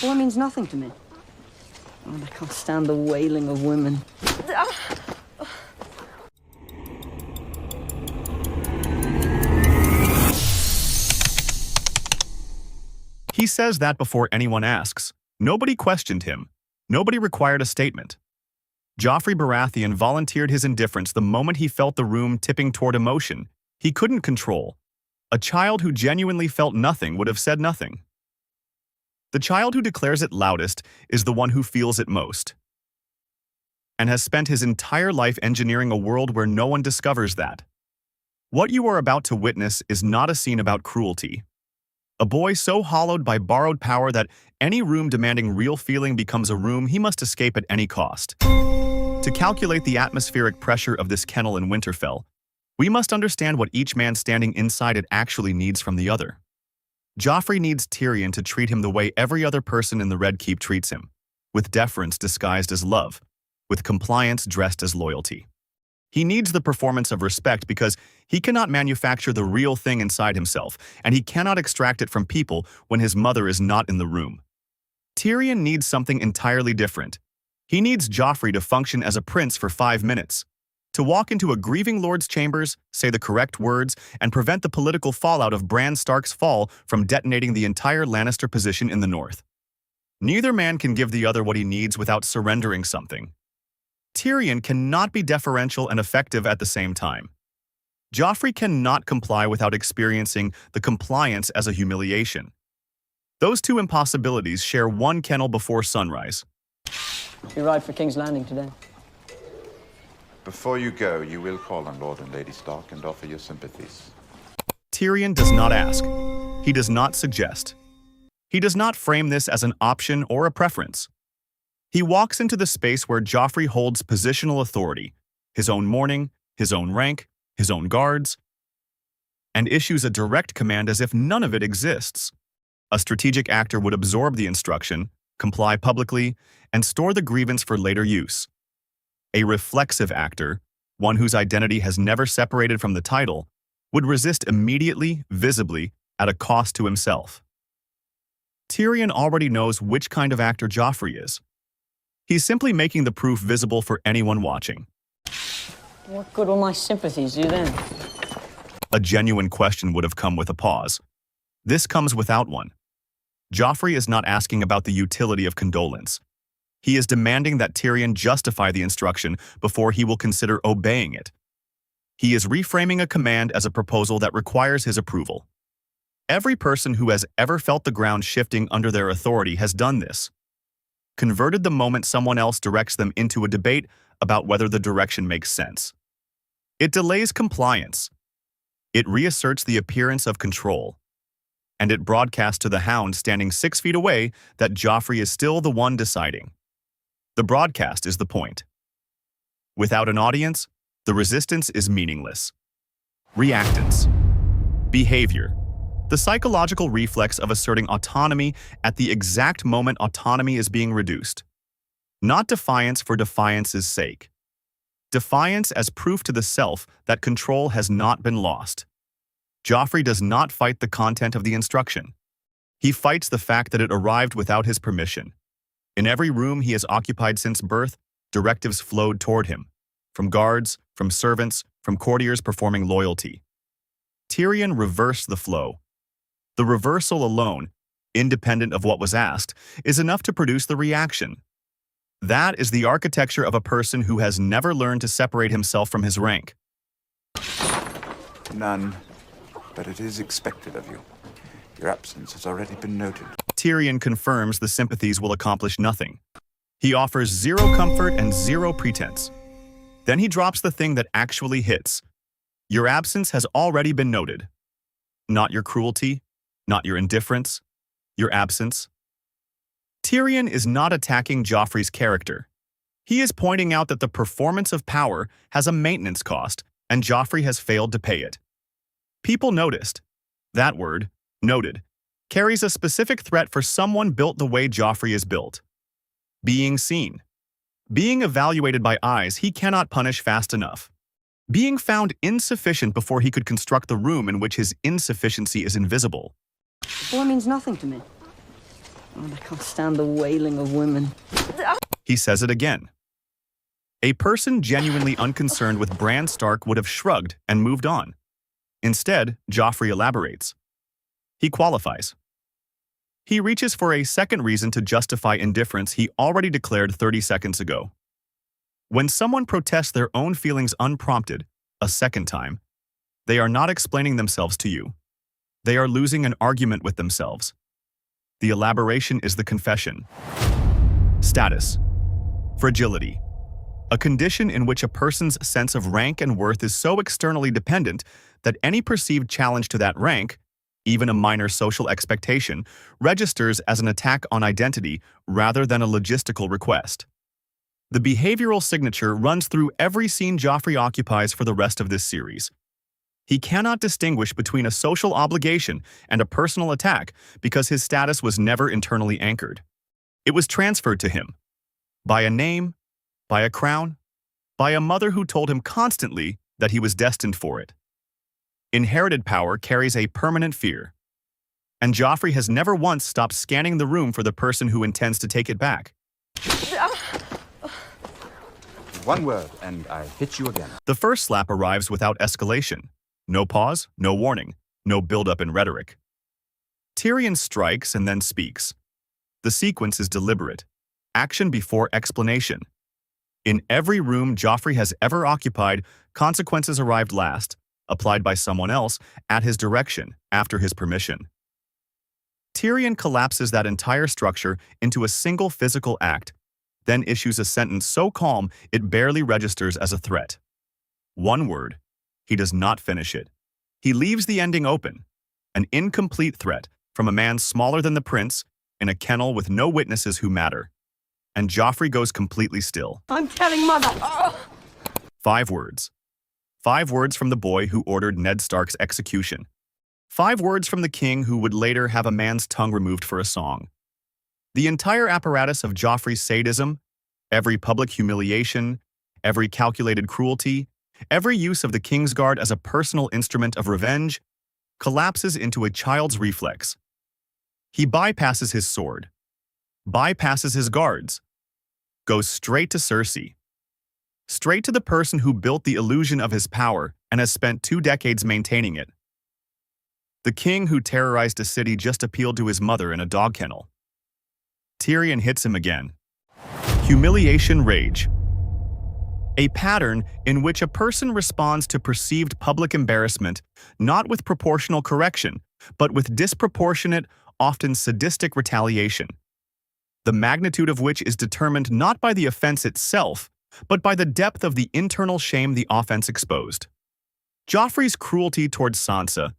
Boy means nothing to me. Oh, I can't stand the wailing of women. He says that before anyone asks. Nobody questioned him. Nobody required a statement. Joffrey Baratheon volunteered his indifference the moment he felt the room tipping toward emotion he couldn't control. A child who genuinely felt nothing would have said nothing. The child who declares it loudest is the one who feels it most, and has spent his entire life engineering a world where no one discovers that. What you are about to witness is not a scene about cruelty. A boy so hollowed by borrowed power that any room demanding real feeling becomes a room he must escape at any cost. To calculate the atmospheric pressure of this kennel in Winterfell, we must understand what each man standing inside it actually needs from the other. Joffrey needs Tyrion to treat him the way every other person in the Red Keep treats him, with deference disguised as love, with compliance dressed as loyalty. He needs the performance of respect because he cannot manufacture the real thing inside himself, and he cannot extract it from people when his mother is not in the room. Tyrion needs something entirely different. He needs Joffrey to function as a prince for 5 minutes, to walk into a grieving lord's chambers, say the correct words, and prevent the political fallout of Bran Stark's fall from detonating the entire Lannister position in the north. Neither man can give the other what he needs without surrendering something. Tyrion cannot be deferential and effective at the same time. Joffrey cannot comply without experiencing the compliance as a humiliation. Those two impossibilities share one kennel before sunrise. You ride for King's Landing today? Before you go, you will call on Lord and Lady Stark and offer your sympathies. Tyrion does not ask. He does not suggest. He does not frame this as an option or a preference. He walks into the space where Joffrey holds positional authority, his own mourning, his own rank, his own guards, and issues a direct command as if none of it exists. A strategic actor would absorb the instruction, comply publicly, and store the grievance for later use. A reflexive actor, one whose identity has never separated from the title, would resist immediately, visibly, at a cost to himself. Tyrion already knows which kind of actor Joffrey is. He's simply making the proof visible for anyone watching. What good will my sympathies do then? A genuine question would have come with a pause. This comes without one. Joffrey is not asking about the utility of condolence. He is demanding that Tyrion justify the instruction before he will consider obeying it. He is reframing a command as a proposal that requires his approval. Every person who has ever felt the ground shifting under their authority has done this. Converted the moment someone else directs them into a debate about whether the direction makes sense. It delays compliance. It reasserts the appearance of control. And it broadcasts to the Hound standing 6 feet away that Joffrey is still the one deciding. The broadcast is the point. Without an audience, the resistance is meaningless. Reactance Behavior. The psychological reflex of asserting autonomy at the exact moment autonomy is being reduced. Not defiance for defiance's sake. Defiance as proof to the self that control has not been lost. Joffrey does not fight the content of the instruction. He fights the fact that it arrived without his permission. In every room he has occupied since birth, directives flowed toward him, from guards, from servants, from courtiers performing loyalty. Tyrion reversed the flow. The reversal alone, independent of what was asked, is enough to produce the reaction. That is the architecture of a person who has never learned to separate himself from his rank. None, but it is expected of you. Your absence has already been noted. Tyrion confirms the sympathies will accomplish nothing. He offers zero comfort and zero pretense. Then he drops the thing that actually hits. Your absence has already been noted. Not your cruelty, not your indifference, your absence. Tyrion is not attacking Joffrey's character. He is pointing out that the performance of power has a maintenance cost, and Joffrey has failed to pay it. People noticed. That word, noted, carries a specific threat for someone built the way Joffrey is built. Being seen. Being evaluated by eyes he cannot punish fast enough. Being found insufficient before he could construct the room in which his insufficiency is invisible. Boy means nothing to me. Oh, I can't stand the wailing of women. He says it again. A person genuinely unconcerned with Bran Stark would have shrugged and moved on. Instead, Joffrey elaborates. He qualifies. He reaches for a second reason to justify indifference he already declared 30 seconds ago. When someone protests their own feelings unprompted, a second time, they are not explaining themselves to you. They are losing an argument with themselves. The elaboration is the confession. Status. Fragility. A condition in which a person's sense of rank and worth is so externally dependent that any perceived challenge to that rank, even a minor social expectation, registers as an attack on identity rather than a logistical request. The behavioral signature runs through every scene Joffrey occupies for the rest of this series. He cannot distinguish between a social obligation and a personal attack because his status was never internally anchored. It was transferred to him. By a name, by a crown, by a mother who told him constantly that he was destined for it. Inherited power carries a permanent fear. And Joffrey has never once stopped scanning the room for the person who intends to take it back. One word, and I hit you again. The first slap arrives without escalation. No pause, no warning, no build-up in rhetoric. Tyrion strikes and then speaks. The sequence is deliberate. Action before explanation. In every room Joffrey has ever occupied, consequences arrived last, applied by someone else, at his direction, after his permission. Tyrion collapses that entire structure into a single physical act, then issues a sentence so calm it barely registers as a threat. One word. He does not finish it. He leaves the ending open. An incomplete threat from a man smaller than the prince in a kennel with no witnesses who matter. And Joffrey goes completely still. I'm telling Mother! Oh. 5 words. 5 words from the boy who ordered Ned Stark's execution. 5 words from the king who would later have a man's tongue removed for a song. The entire apparatus of Joffrey's sadism, every public humiliation, every calculated cruelty, every use of the Kingsguard as a personal instrument of revenge, collapses into a child's reflex. He bypasses his sword, bypasses his guards, goes straight to Cersei. Straight to the person who built the illusion of his power and has spent 2 decades maintaining it. The king who terrorized a city just appealed to his mother in a dog kennel. Tyrion hits him again. Humiliation Rage. A pattern in which a person responds to perceived public embarrassment not with proportional correction, but with disproportionate, often sadistic retaliation. The magnitude of which is determined not by the offense itself, but by the depth of the internal shame the offense exposed. Joffrey's cruelty toward Sansa,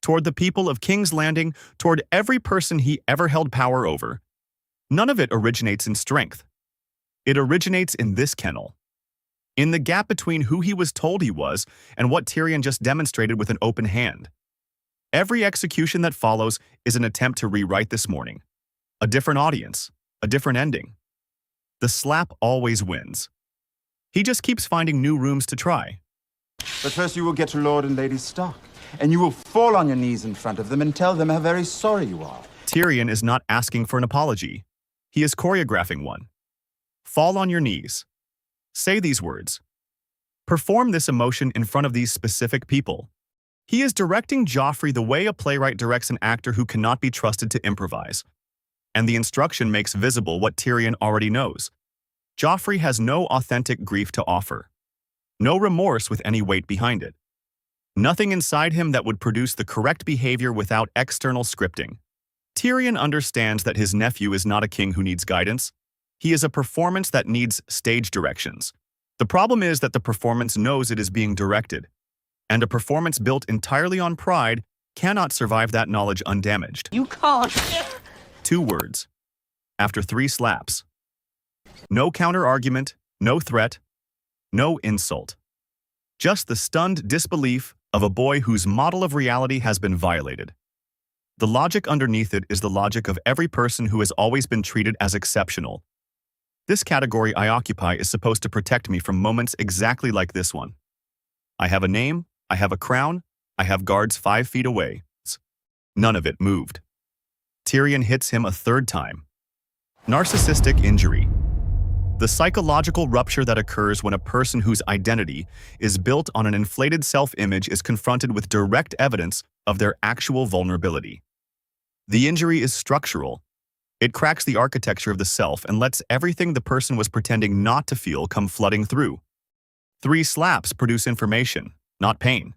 toward the people of King's Landing, toward every person he ever held power over, none of it originates in strength. It originates in this kennel. In the gap between who he was told he was and what Tyrion just demonstrated with an open hand. Every execution that follows is an attempt to rewrite this morning. A different audience, a different ending. The slap always wins. He just keeps finding new rooms to try. But first you will get to Lord and Lady Stark, and you will fall on your knees in front of them and tell them how very sorry you are. Tyrion is not asking for an apology. He is choreographing one. Fall on your knees. Say these words. Perform this emotion in front of these specific people. He is directing Joffrey the way a playwright directs an actor who cannot be trusted to improvise. And the instruction makes visible what Tyrion already knows. Joffrey has no authentic grief to offer. No remorse with any weight behind it. Nothing inside him that would produce the correct behavior without external scripting. Tyrion understands that his nephew is not a king who needs guidance. He is a performance that needs stage directions. The problem is that the performance knows it is being directed, and a performance built entirely on pride cannot survive that knowledge undamaged. You can't! 2 words. After 3 slaps. No counter-argument, no threat, no insult. Just the stunned disbelief of a boy whose model of reality has been violated. The logic underneath it is the logic of every person who has always been treated as exceptional. This category I occupy is supposed to protect me from moments exactly like this one. I have a name, I have a crown, I have guards 5 feet away. None of it moved. Tyrion hits him a third time. Narcissistic injury. The psychological rupture that occurs when a person whose identity is built on an inflated self-image is confronted with direct evidence of their actual vulnerability. The injury is structural. It cracks the architecture of the self and lets everything the person was pretending not to feel come flooding through. 3 slaps produce information, not pain.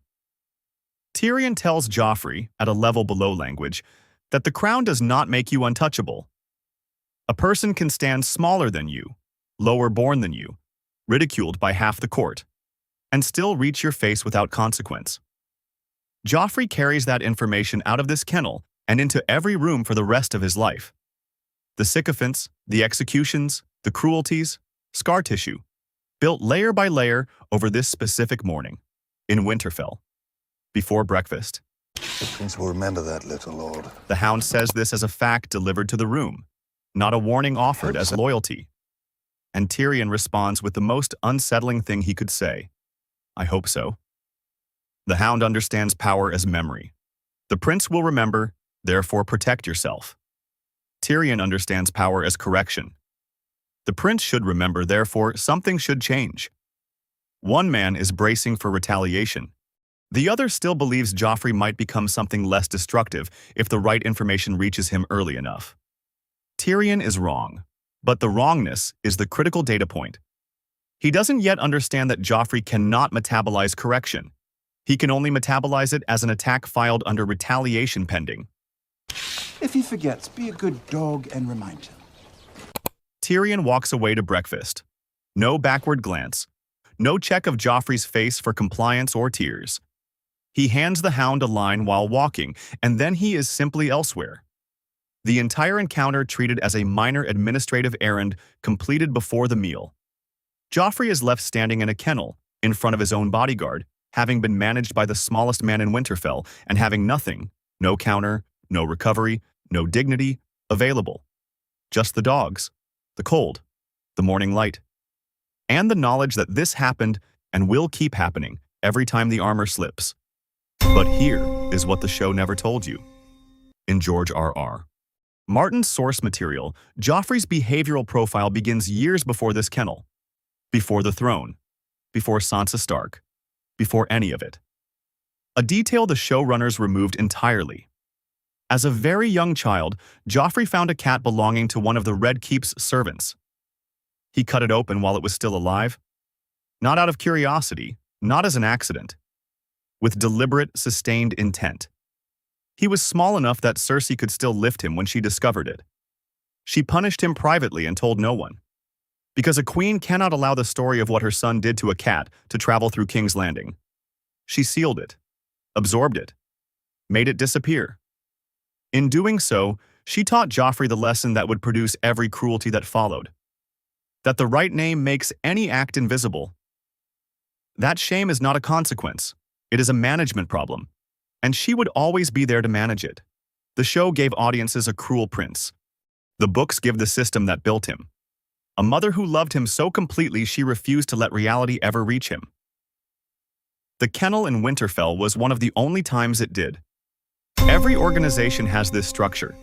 Tyrion tells Joffrey, at a level below language, that the crown does not make you untouchable. A person can stand smaller than you, lower born than you, ridiculed by half the court, and still reach your face without consequence. Joffrey carries that information out of this kennel and into every room for the rest of his life. The sycophants, the executions, the cruelties, scar tissue, built layer by layer over this specific morning, in Winterfell, before breakfast. The prince will remember that, little lord. The hound says this as a fact delivered to the room, not a warning offered as loyalty. And Tyrion responds with the most unsettling thing he could say. I hope so. The hound understands power as memory. The prince will remember, therefore protect yourself. Tyrion understands power as correction. The prince should remember, therefore something should change. One man is bracing for retaliation. The other still believes Joffrey might become something less destructive if the right information reaches him early enough. Tyrion is wrong, but the wrongness is the critical data point. He doesn't yet understand that Joffrey cannot metabolize correction. He can only metabolize it as an attack filed under retaliation pending. If he forgets, be a good dog and remind him. Tyrion walks away to breakfast. No backward glance. No check of Joffrey's face for compliance or tears. He hands the hound a line while walking, and then he is simply elsewhere. The entire encounter treated as a minor administrative errand completed before the meal. Joffrey is left standing in a kennel, in front of his own bodyguard, having been managed by the smallest man in Winterfell, and having nothing, no counter, no recovery, no dignity, available. Just the dogs, the cold, the morning light, and the knowledge that this happened and will keep happening every time the armor slips. But here is what the show never told you. In George R.R. Martin's source material, Joffrey's behavioral profile begins years before this kennel, before the throne, before Sansa Stark, before any of it. A detail the showrunners removed entirely. As a very young child, Joffrey found a cat belonging to one of the Red Keep's servants. He cut it open while it was still alive. Not out of curiosity, not as an accident. With deliberate, sustained intent. He was small enough that Cersei could still lift him when she discovered it. She punished him privately and told no one. Because a queen cannot allow the story of what her son did to a cat to travel through King's Landing. She sealed it, absorbed it, made it disappear. In doing so, she taught Joffrey the lesson that would produce every cruelty that followed. That the right name makes any act invisible. That shame is not a consequence. It is a management problem, and she would always be there to manage it. The show gave audiences a cruel prince. The books give the system that built him. A mother who loved him so completely she refused to let reality ever reach him. The kennel in Winterfell was one of the only times it did. Every organization has this structure.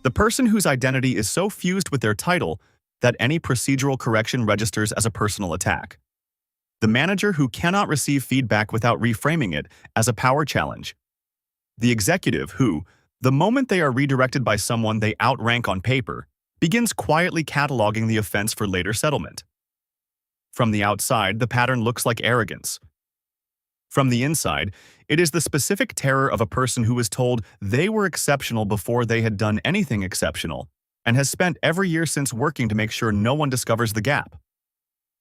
The person whose identity is so fused with their title that any procedural correction registers as a personal attack. The manager who cannot receive feedback without reframing it as a power challenge. The executive who, the moment they are redirected by someone they outrank on paper, begins quietly cataloging the offense for later settlement. From the outside, the pattern looks like arrogance. From the inside, it is the specific terror of a person who was told they were exceptional before they had done anything exceptional, and has spent every year since working to make sure no one discovers the gap.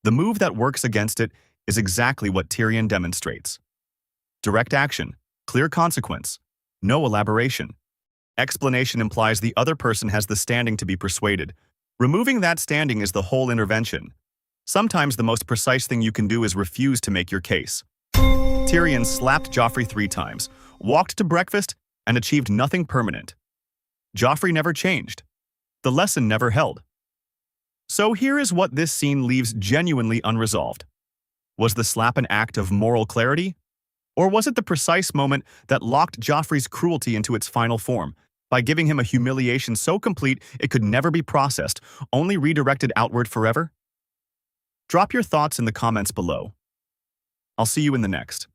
The move that works against it is exactly what Tyrion demonstrates. Direct action, clear consequence, no elaboration. Explanation implies the other person has the standing to be persuaded. Removing that standing is the whole intervention. Sometimes the most precise thing you can do is refuse to make your case. Tyrion slapped Joffrey 3 times, walked to breakfast, and achieved nothing permanent. Joffrey never changed. The lesson never held. So here is what this scene leaves genuinely unresolved. Was the slap an act of moral clarity? Or was it the precise moment that locked Joffrey's cruelty into its final form, by giving him a humiliation so complete it could never be processed, only redirected outward forever? Drop your thoughts in the comments below. I'll see you in the next.